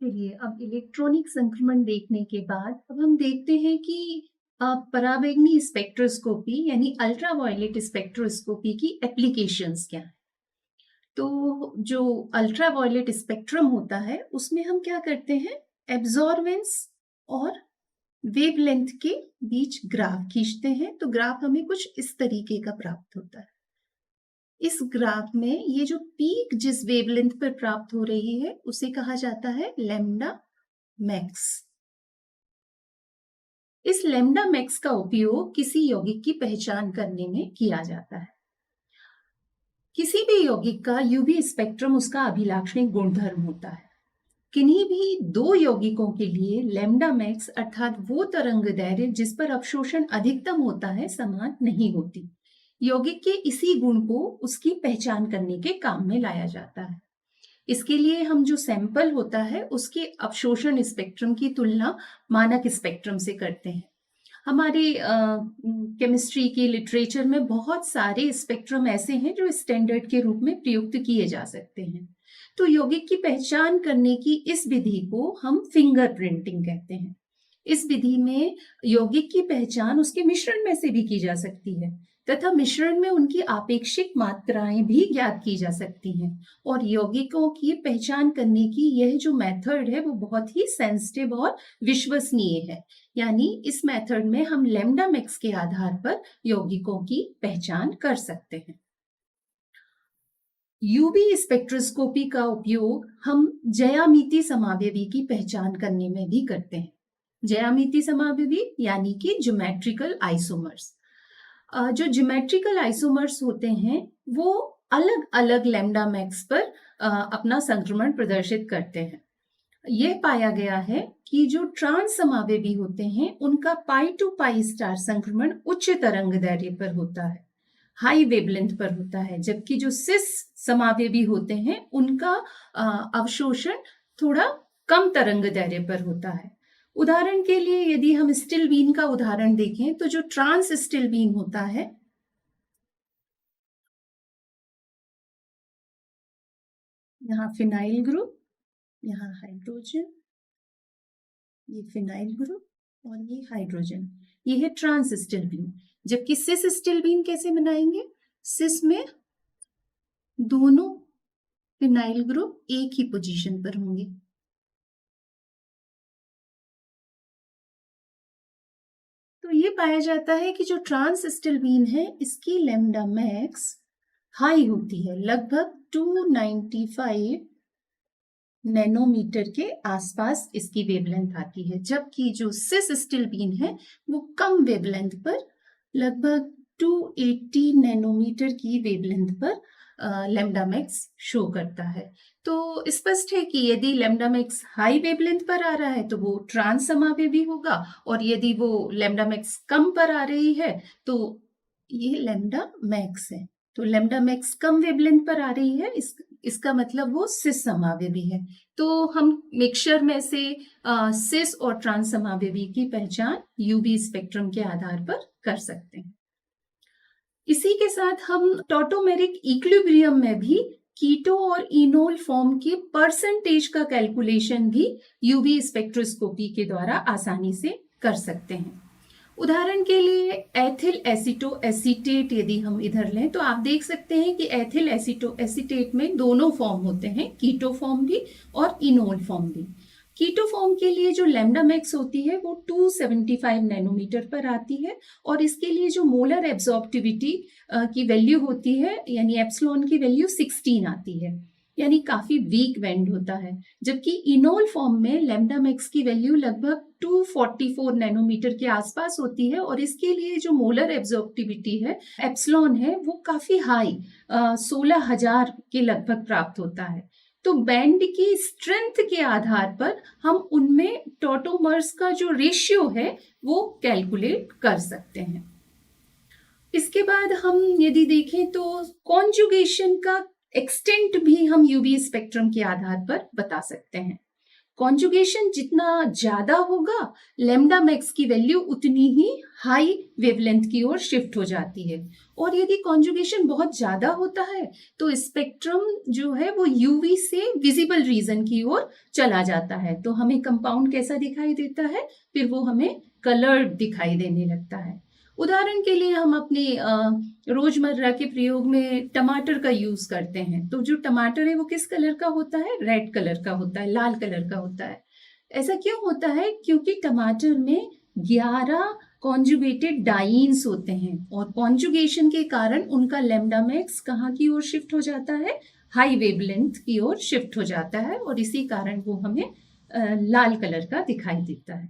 चलिए, अब इलेक्ट्रॉनिक संक्रमण देखने के बाद अब हम देखते हैं कि पराबैंगनी स्पेक्ट्रोस्कोपी यानी अल्ट्रावायलेट स्पेक्ट्रोस्कोपी की एप्लीकेशंस क्या हैं। तो जो अल्ट्रावायलेट स्पेक्ट्रम होता है उसमें हम क्या करते हैं, एब्जॉर्बेंस और वेवलेंथ के बीच ग्राफ खींचते हैं। तो ग्राफ हमें कुछ इस तरीके का प्राप्त होता है। इस ग्राफ में ये जो पीक जिस वेवलेंथ पर प्राप्त हो रही है उसे कहा जाता है लैम्डा मैक्स। इस लैम्डा मैक्स का उपयोग किसी यौगिक की पहचान करने में किया जाता है। किसी भी यौगिक का यूवी स्पेक्ट्रम उसका अभिलाक्षणिक गुणधर्म होता है। किन्हीं भी दो यौगिकों के लिए लैम्डा मैक्स अर्थात वो तरंग दैर्ध्य जिस पर अवशोषण अधिकतम होता है समान नहीं होती। यौगिक के इसी गुण को उसकी पहचान करने के काम में लाया जाता है। इसके लिए हम जो सैंपल होता है उसके अवशोषण स्पेक्ट्रम की तुलना मानक स्पेक्ट्रम से करते हैं। हमारे केमिस्ट्री के लिटरेचर में बहुत सारे स्पेक्ट्रम ऐसे हैं जो स्टैंडर्ड के रूप में प्रयुक्त किए जा सकते हैं। तो यौगिक की पहचान करने की इस विधि को हम फिंगर प्रिंटिंग कहते हैं। इस विधि में यौगिक की पहचान उसके मिश्रण में से भी की जा सकती है तथा मिश्रण में उनकी आपेक्षिक मात्राएं भी ज्ञात की जा सकती हैं। और यौगिकों की पहचान करने की यह जो मेथड है वो बहुत ही सेंसिटिव और विश्वसनीय है। यानी इस मेथड में हम लैम्डा मैक्स के आधार पर यौगिकों की पहचान कर सकते हैं। यूवी स्पेक्ट्रोस्कोपी का उपयोग हम ज्यामिति समावयवी की पहचान करने में भी करते हैं। ज्यामिति समावयवी यानी कि ज्योमेट्रिकल आइसोमर्स। जो ज्योमेट्रिकल आइसोमर्स होते हैं वो अलग अलग लैम्डा मैक्स पर अपना संक्रमण प्रदर्शित करते हैं। यह पाया गया है कि जो ट्रांस समावयवी होते हैं उनका पाई टू पाई स्टार संक्रमण उच्च तरंग दैर्ध्य पर होता है, हाई वेवलेंथ पर होता है, जबकि जो सिस समावयवी होते हैं उनका अवशोषण थोड़ा कम तरंग दैर्ध्य पर होता है। उदाहरण के लिए यदि हम स्टिल बीन का उदाहरण देखें तो जो ट्रांस स्टिल बीन होता है, यहाँ फिनाइल ग्रुप, यहाँ हाइड्रोजन, ये फिनाइल ग्रुप और ये हाइड्रोजन, ये है ट्रांस स्टिल बीन। जबकि सिस स्टिल बीन कैसे बनाएंगे, सिस में दोनों फिनाइल ग्रुप एक ही पोजीशन पर होंगे। तो ये पाया जाता है कि जो ट्रांस स्टिल बीन है इसकी लैम्डा मैक्स हाई होती है, लगभग 295 नैनोमीटर के आसपास इसकी वेवलेंथ आती है। जबकि जो सिस स्टिल बीन है वो कम वेवलेंथ पर लगभग 280 नैनोमीटर की वेवलेंथ पर लैम्डा मैक्स शो करता है। तो स्पष्ट है कि यदि लैम्डा मैक्स हाई वेवलेंथ पर आ रहा है तो वो ट्रांस समावयवी होगा, और यदि वो लैम्डा मैक्स कम पर आ रही है तो ये लैम्डा मैक्स है। तो लैम्डा मैक्स कम वेवलेंथ पर आ रही है, इसका मतलब वो सिस समावयवी है। तो हम मिक्सचर में से सिस और ट्रांस समावयवी की पहचान यूवी स्पेक्ट्रम के आधार पर कर सकते हैं। इसी के साथ हम टॉटोमेरिक इक्विलिब्रियम में भी कीटो और इनोल फॉर्म के परसेंटेज का कैलकुलेशन भी यूवी स्पेक्ट्रोस्कोपी के द्वारा आसानी से कर सकते हैं। उदाहरण के लिए एथिल एसीटो एसीटेट यदि हम इधर लें तो आप देख सकते हैं कि एथिल एसीटो एसीटेट में दोनों फॉर्म होते हैं, कीटो फॉर्म भी और इनोल फॉर्म भी। कीटो फॉर्म के लिए जो लैम्डा मैक्स होती है वो 275 नैनोमीटर पर आती है, और इसके लिए जो मोलर एब्जॉर्प्टिविटी की वैल्यू होती है यानी एप्सिलॉन की वैल्यू 16 आती है, यानी काफी वीक बैंड होता है। जबकि इनोल फॉर्म में लैम्डा मैक्स की वैल्यू लगभग 244 नैनोमीटर के आसपास होती है, और इसके लिए जो मोलर एब्जॉर्प्टिविटी है एप्सिलॉन है वो काफी हाई 16,000 के लगभग प्राप्त होता है। तो बैंड की स्ट्रेंथ के आधार पर हम उनमें टॉटोमर्स का जो रेशियो है वो कैलकुलेट कर सकते हैं। इसके बाद हम यदि देखें तो कॉन्जुगेशन का एक्सटेंट भी हम यूवी स्पेक्ट्रम के आधार पर बता सकते हैं। कॉन्जुगेशन जितना ज्यादा होगा, लैम्डा मैक्स की वैल्यू उतनी ही हाई वेवलेंथ की ओर शिफ्ट हो जाती है। और यदि कॉन्जुगेशन बहुत ज्यादा होता है तो स्पेक्ट्रम जो है वो यूवी से विजिबल रीजन की ओर चला जाता है। तो हमें कंपाउंड कैसा दिखाई देता है, फिर वो हमें कलर्ड दिखाई देने लगता है। उदाहरण के लिए हम अपने रोजमर्रा के प्रयोग में टमाटर का यूज करते हैं। तो जो टमाटर है वो किस कलर का होता है, रेड कलर का होता है, लाल कलर का होता है। ऐसा क्यों होता है, क्योंकि टमाटर में 11 कॉन्जुगेटेड डाइन्स होते हैं और कॉन्जुगेशन के कारण उनका लैम्डा मैक्स कहाँ की ओर शिफ्ट हो जाता है, हाई वेवलेंथ की ओर शिफ्ट हो जाता है और इसी कारण वो हमें लाल कलर का दिखाई देता है।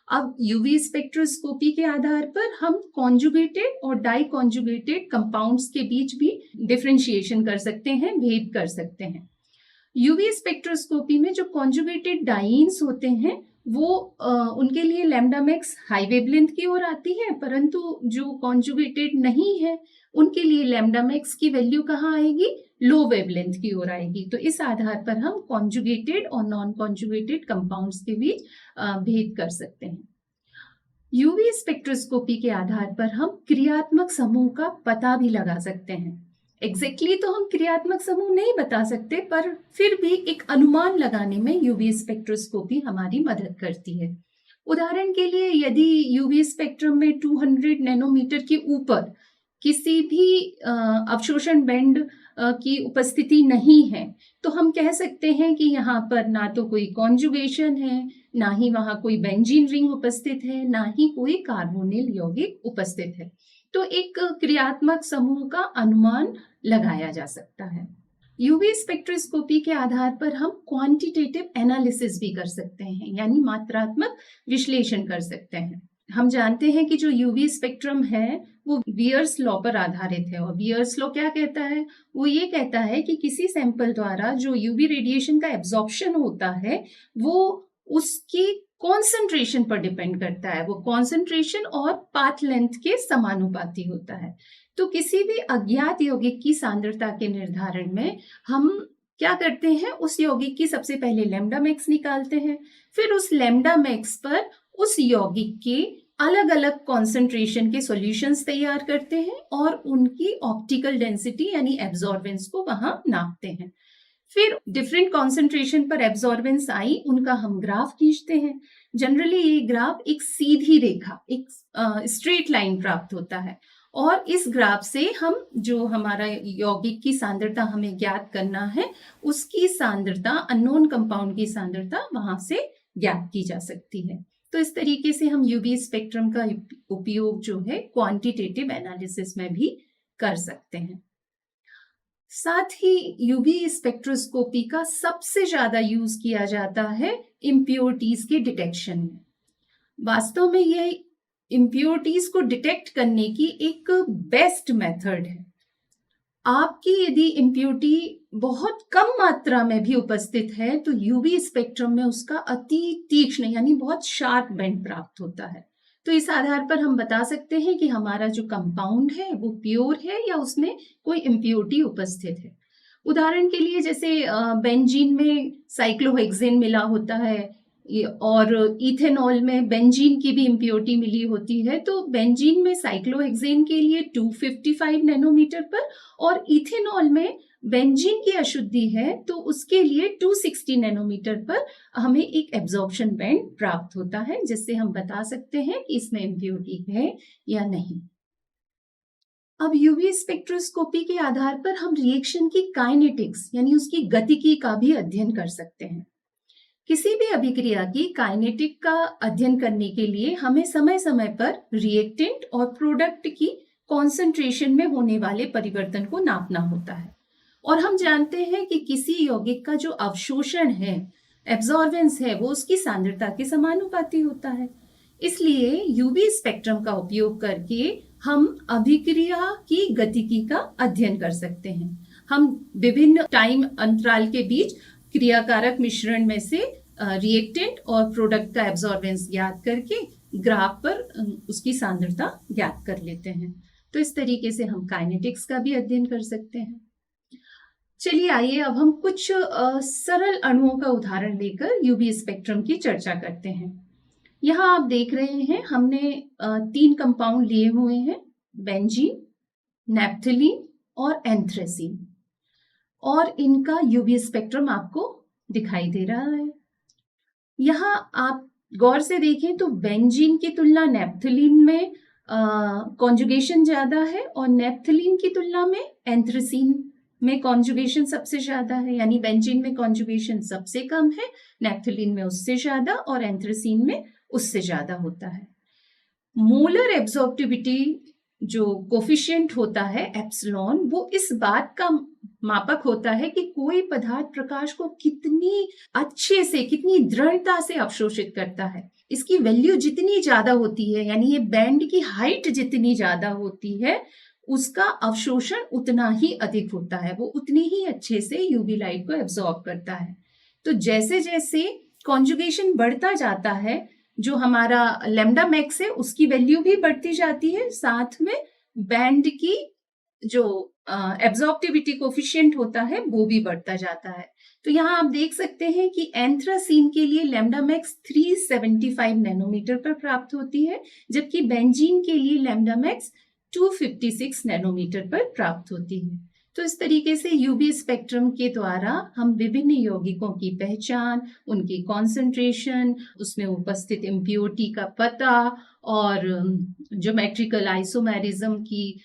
अब यूवी स्पेक्ट्रोस्कोपी के आधार पर हम कॉन्जुगेटेड और डाई कॉन्जुगेटेड कंपाउंड्स के बीच भी डिफरेंशिएशन कर सकते हैं, भेद कर सकते हैं। यूवी स्पेक्ट्रोस्कोपी में जो कॉन्जुगेटेड डाइन्स होते हैं वो उनके लिए लैम्डा मैक्स हाई वेवलेंथ की ओर आती है, परंतु जो कॉन्जुगेटेड नहीं है उनके लिए लैम्डा मैक्स की वैल्यू कहाँ आएगी, लो वेवलेंथ की ओर आएगी। तो इस आधार पर हम कॉन्जुगेटेड और नॉन कॉन्जुगेटेड कंपाउंड्स के बीच भेद कर सकते हैं। यूवी स्पेक्ट्रोस्कोपी के आधार पर हम क्रियात्मक समूह का पता भी लगा सकते हैं। एग्जैक्टली तो हम क्रियात्मक समूह नहीं बता सकते, पर फिर भी एक अनुमान लगाने में यूवी स्पेक्ट्रोस्कोपी हमारी मदद करती है। उदाहरण के लिए यदि यूवी स्पेक्ट्रम में 200 नैनोमीटर के ऊपर किसी भी अवशोषण बैंड की उपस्थिति नहीं है तो हम कह सकते हैं कि यहाँ पर ना तो कोई कॉन्जुगेशन है, ना ही वहां कोई बेंजीन रिंग उपस्थित है, ना ही कोई कार्बोनिल यौगिक उपस्थित है। तो एक क्रियात्मक समूह का अनुमान लगाया जा सकता है। यूवी स्पेक्ट्रोस्कोपी के आधार पर हम क्वांटिटेटिव एनालिसिस भी कर सकते हैं, यानी मात्रात्मक विश्लेषण कर सकते हैं। हम जानते हैं कि जो यूवी स्पेक्ट्रम है वो बियर्स लॉ पर आधारित है और बियर्स लॉ क्या कहता है, वो ये कहता है कि किसी सैंपल द्वारा जो यूवी रेडिएशन का एब्जॉर्प्शन होता है वो उसकी कॉन्सेंट्रेशन पर डिपेंड करता है, वो कॉन्सेंट्रेशन और पाथ लेंथ के समानुपाती होता है। तो किसी भी अज्ञात यौगिक की सांद्रता के निर्धारण में हम क्या करते हैं, उस यौगिक की सबसे पहले लैम्डा मैक्स निकालते हैं, फिर उस लैम्डा मैक्स पर उस यौगिक के अलग अलग कॉन्सेंट्रेशन के सॉल्यूशंस तैयार करते हैं और उनकी ऑप्टिकल डेंसिटी यानी एब्जॉर्बेंस को वहां नापते हैं। फिर डिफरेंट कॉन्सेंट्रेशन पर एब्जॉर्बेंस आई, उनका हम ग्राफ खींचते हैं। जनरली ये ग्राफ एक सीधी रेखा, एक स्ट्रेट लाइन प्राप्त होता है और इस ग्राफ से हम जो हमारा यौगिक की सांद्रता हमें ज्ञात करना है उसकी सांद्रता, अननोन कंपाउंड की सांद्रता वहां से ज्ञात की जा सकती है। तो इस तरीके से हम यूवी स्पेक्ट्रम का उपयोग जो है क्वांटिटेटिव एनालिसिस में भी कर सकते हैं। साथ ही यूवी स्पेक्ट्रोस्कोपी का सबसे ज्यादा यूज किया जाता है इम्प्योरिटीज के डिटेक्शन में। वास्तव में यह इम्प्योरिटीज को डिटेक्ट करने की एक बेस्ट मेथड है। आपकी यदि इम्प्योरिटी बहुत कम मात्रा में भी उपस्थित है तो यूवी स्पेक्ट्रम में उसका अति तीक्ष्ण यानी बहुत शार्प बैंड प्राप्त होता है। तो इस आधार पर हम बता सकते हैं कि हमारा जो कंपाउंड है वो प्योर है या उसमें कोई इम्प्योरिटी उपस्थित है। उदाहरण के लिए जैसे बेंजीन में साइक्लोहेक्सेन मिला होता है और इथेनॉल में बेंजीन की भी इम्प्योरिटी मिली होती है, तो बेंजीन में साइक्लोहेक्सेन के लिए 255 नैनोमीटर पर और इथेनॉल में बेंजीन की अशुद्धि है तो उसके लिए 260 नैनोमीटर पर हमें एक एब्जॉर्प्शन बैंड प्राप्त होता है, जिससे हम बता सकते हैं कि इसमें इम्प्योरिटी है या नहीं। अब यूवी स्पेक्ट्रोस्कोपी के आधार पर हम रिएक्शन की काइनेटिक्स यानी उसकी गतिकी का भी अध्ययन कर सकते हैं। किसी भी अभिक्रिया की काइनेटिक का अध्ययन करने के लिए हमें समय समय पर रिएक्टेंट और प्रोडक्ट की कॉन्सेंट्रेशन में होने वाले परिवर्तन को नापना होता है और हम जानते हैं कि किसी यौगिक का जो अवशोषण है, एब्जॉर्बेंस है, वो उसकी सांद्रता के समानुपाती होता है। इसलिए यूवी स्पेक्ट्रम का उपयोग करके हम अभिक्रिया की गतिकी का अध्ययन कर सकते हैं। हम विभिन्न टाइम अंतराल के बीच क्रियाकारक मिश्रण में से रिएक्टेंट और प्रोडक्ट का एब्जॉर्बेंस ज्ञात करके ग्राफ पर उसकी सांद्रता ज्ञात कर लेते हैं। तो इस तरीके से हम काइनेटिक्स का भी अध्ययन कर सकते हैं। चलिए आइए अब हम कुछ सरल अणुओं का उदाहरण लेकर यूवी स्पेक्ट्रम की चर्चा करते हैं। यहाँ आप देख रहे हैं हमने 3 कंपाउंड लिए हुए हैं, बेंजीन, नैप्थलीन और एंथ्रेसीन, और इनका यूवी स्पेक्ट्रम आपको दिखाई दे रहा है। यहाँ आप गौर से देखें तो बेंजीन की तुलना नैप्थलीन में कॉन्जुगेशन ज्यादा है और नैप्थलीन की तुलना में एंथ्रेसीन में कॉन्जुगेशन सबसे ज्यादा है, यानी बेंजीन में कॉन्जुगेशन सबसे कम है, नैप्थलीन में उससे ज्यादा और एंथ्रेसीन में उससे ज्यादा होता है। मोलर एब्जॉर्प्टिविटी जो कोफिशिएंट होता है एप्सिलॉन, वो इस बात का मापक होता है कि कोई पदार्थ प्रकाश को कितनी अच्छे से, कितनी दृढ़ता से अवशोषित करता है। इसकी वैल्यू जितनी ज्यादा होती है, यानी ये बैंड की हाइट जितनी ज्यादा होती है, उसका अवशोषण उतना ही अधिक होता है, वो उतनी ही अच्छे से यूवी लाइट को एब्जॉर्ब करता है। तो जैसे जैसे कॉन्जुगेशन बढ़ता जाता है, जो हमारा लैम्डा मैक्स है उसकी वैल्यू भी बढ़ती जाती है, साथ में बैंड की जो एब्जॉर्प्टिविटी कोफिशिएंट होता है वो भी बढ़ता जाता है। तो यहाँ आप देख सकते हैं कि एंथ्रासीन के लिए लैम्डा मैक्स 375 नैनोमीटर पर प्राप्त होती है, जबकि बेंजीन के लिए लैम्डा मैक्स 256 नैनोमीटर पर प्राप्त होती है। तो इस तरीके से यूवी स्पेक्ट्रम के द्वारा हम विभिन्न यौगिकों की पहचान, उनकी कॉन्सेंट्रेशन, उसमें उपस्थित इम्प्योरिटी का पता और ज्योमेट्रिकल आइसोमेरिज्म की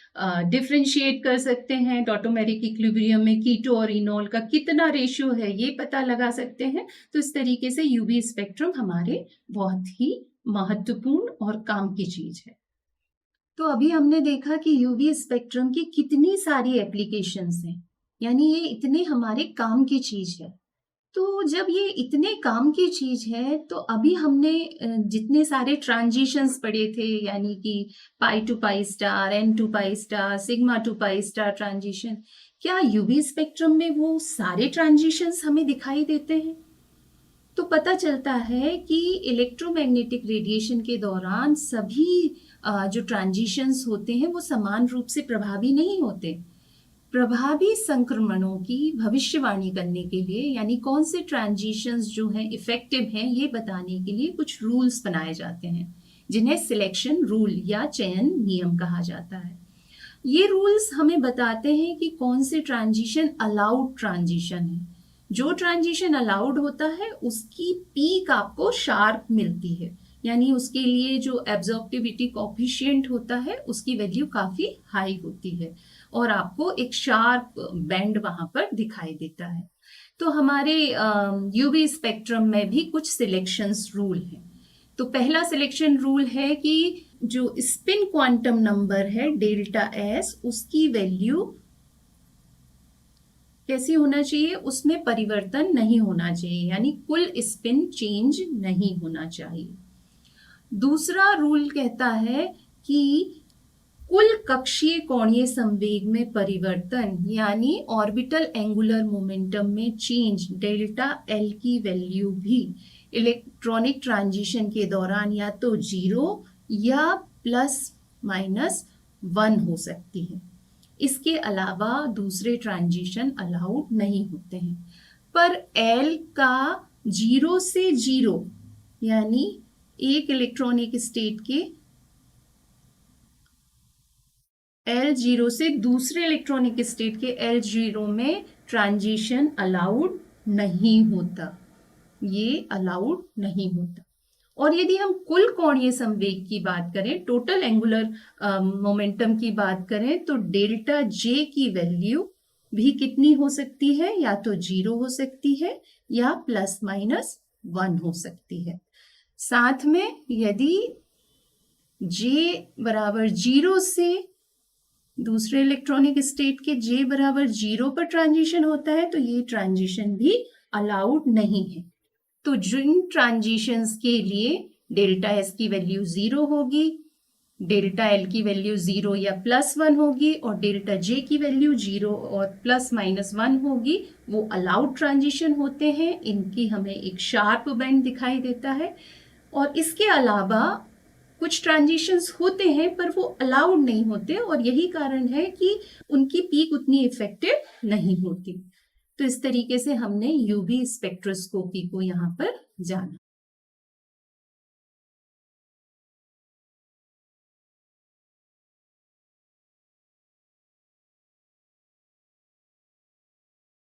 डिफरेंशिएट कर सकते हैं। टॉटोमेरिक इक्विलिब्रियम में कीटो और इनोल का कितना रेशियो है ये पता लगा सकते हैं। तो इस तरीके से यूवी स्पेक्ट्रम हमारे बहुत ही महत्वपूर्ण और काम की चीज है। तो अभी हमने देखा कि यूवी स्पेक्ट्रम की कितनी सारी एप्लीकेशंस हैं, यानी ये इतने हमारे काम की चीज है। तो जब ये इतने काम की चीज है, तो अभी हमने जितने सारे ट्रांजिशंस पढ़े थे, यानी कि pi to pi star, n to pi star, sigma to pi star transition, क्या यूवी स्पेक्ट्रम में वो सारे ट्रांजिशंस हमें दिखाई देते हैं? तो पता चलता है कि इलेक्ट्रोमैग्नेटिक रेडिएशन के दौरान सभी जो ट्रांजिशंस होते हैं वो समान रूप से प्रभावी नहीं होते। प्रभावी संक्रमणों की भविष्यवाणी करने के लिए, यानी कौन से ट्रांजिशंस जो हैं इफेक्टिव हैं, ये बताने के लिए कुछ रूल्स बनाए जाते हैं, जिन्हें सिलेक्शन रूल या चयन नियम कहा जाता है। ये रूल्स हमें बताते हैं कि कौन से ट्रांजिशन अलाउड ट्रांजिशन है। जो ट्रांजिशन अलाउड होता है उसकी पीक आपको शार्प मिलती है, यानी उसके लिए जो एब्जॉर्प्टिविटी कोफिशिएंट होता है उसकी वैल्यू काफी हाई होती है और आपको एक शार्प बैंड वहां पर दिखाई देता है। तो हमारे यूवी स्पेक्ट्रम में भी कुछ सिलेक्शंस रूल हैं। तो पहला सिलेक्शन रूल है कि जो स्पिन क्वांटम नंबर है डेल्टा एस, उसकी वैल्यू कैसी होना चाहिए, उसमें परिवर्तन नहीं होना चाहिए, यानी कुल स्पिन चेंज नहीं होना चाहिए। दूसरा रूल कहता है कि कुल कक्षीय कोणीय संवेग में परिवर्तन, यानी ऑर्बिटल एंगुलर मोमेंटम में चेंज डेल्टा एल की वैल्यू भी इलेक्ट्रॉनिक ट्रांजिशन के दौरान या तो 0 या ±1 हो सकती है। इसके अलावा दूसरे ट्रांजिशन अलाउड नहीं होते हैं। पर एल का 0 से 0, यानी एक इलेक्ट्रॉनिक स्टेट के L0 से दूसरे इलेक्ट्रॉनिक स्टेट के L0 में ट्रांजिशन अलाउड नहीं होता, ये अलाउड नहीं होता। और यदि हम कुल कोणीय संवेग की बात करें, टोटल एंगुलर मोमेंटम की बात करें, तो डेल्टा जे की वैल्यू भी कितनी हो सकती है, या तो 0 हो सकती है या ±1 हो सकती है। साथ में यदि जे बराबर 0 से दूसरे इलेक्ट्रॉनिक स्टेट के जे बराबर 0 पर ट्रांजिशन होता है, तो ये ट्रांजिशन भी अलाउड नहीं है। तो जिन ट्रांजिशंस के लिए डेल्टा एस की वैल्यू 0 होगी, डेल्टा एल की वैल्यू 0 या +1 होगी और डेल्टा जे की वैल्यू 0 और ±1 होगी, वो अलाउड ट्रांजिशन होते हैं। इनकी हमें एक शार्प बैंड दिखाई देता है। और इसके अलावा कुछ ट्रांजिशंस होते हैं पर वो अलाउड नहीं होते, और यही कारण है कि उनकी पीक उतनी इफेक्टिव नहीं होती। तो इस तरीके से हमने यूवी स्पेक्ट्रोस्कोपी को यहाँ पर जाना।